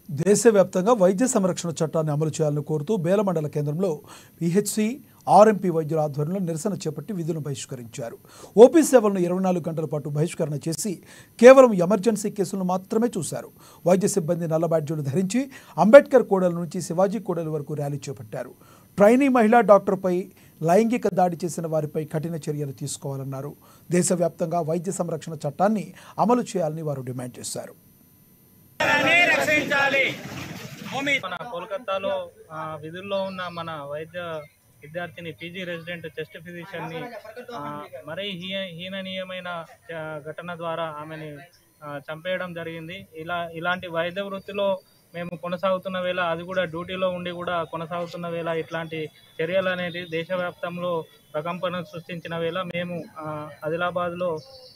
దేశవ్యాప్తంగా వైద్య సంరక్షణ చట్టాన్ని అమలు చేయాలని కోరుతూ బేల మండల కేంద్రంలో పిహెచ్సి ఆర్ఎంపీ వైద్యుల ఆధ్వర్యంలో నిరసన చేపట్టి విధులను బహిష్కరించారు. ఓపీ సేవలను 24 గంటల పాటు బహిష్కరణ చేసి కేవలం ఎమర్జెన్సీ కేసులను మాత్రమే చూశారు. వైద్య సిబ్బంది నల్ల బ్యాడ్జీలు ధరించి అంబేద్కర్ కూడలి నుంచి శివాజీ కూడలి వరకు ర్యాలీ చేపట్టారు. ట్రైనీ మహిళా డాక్టర్పై లైంగిక దాడి చేసిన వారిపై కఠిన చర్యలు తీసుకోవాలన్నారు. దేశవ్యాప్తంగా వైద్య సంరక్షణ చట్టాన్ని అమలు చేయాలని వారు డిమాండ్ చేశారు. మన కోల్కతాలో విధుల్లో ఉన్న మన వైద్య విద్యార్థిని పీజీ రెసిడెంట్ చెస్ట్ ఫిజిషియన్ని మరీ హీననీయమైన ఘటన ద్వారా ఆమెని చంపేయడం జరిగింది. ఇలాంటి వైద్య వృత్తిలో మేము కొనసాగుతున్న వేళ, అది కూడా డ్యూటీలో ఉండి కూడా కొనసాగుతున్న వేళ ఇట్లాంటి చర్యలు అనేది దేశవ్యాప్తంలో ప్రకంపన సృష్టించిన వేళ మేము ఆదిలాబాద్లో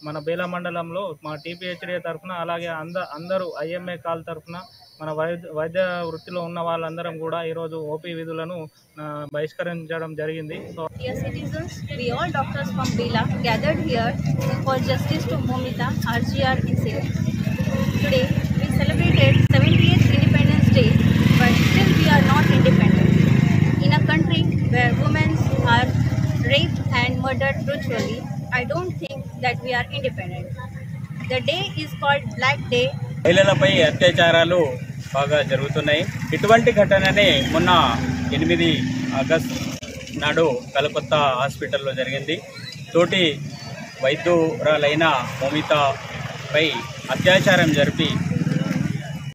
మన బేల మండలంలో మా టీపీహెచ్డీ తరఫున, అలాగే అందరూ ఐఎంఏ కాల్ తరఫున మన వైద్య వృత్తిలో ఉన్న వాళ్ళందరం కూడా ఈరోజు ఓపీ విధులను బహిష్కరించడం జరిగింది. Dear citizens, we all doctors from Bela gathered here for justice to Momita RGR incident. Today we celebrated 78th Independence Day, but still we are not independent. In a country where women are raped and murdered brutally, I don't think that we are independent. The day is called Black Day. మహిళలపై అత్యాచారాలు బాగా జరుగుతున్నాయి. ఇటువంటి ఘటననే మొన్న 8 August నాడు కలకత్తా హాస్పిటల్లో జరిగింది. తోటి వైద్యురాలైన మోమితాపై అత్యాచారం జరిపి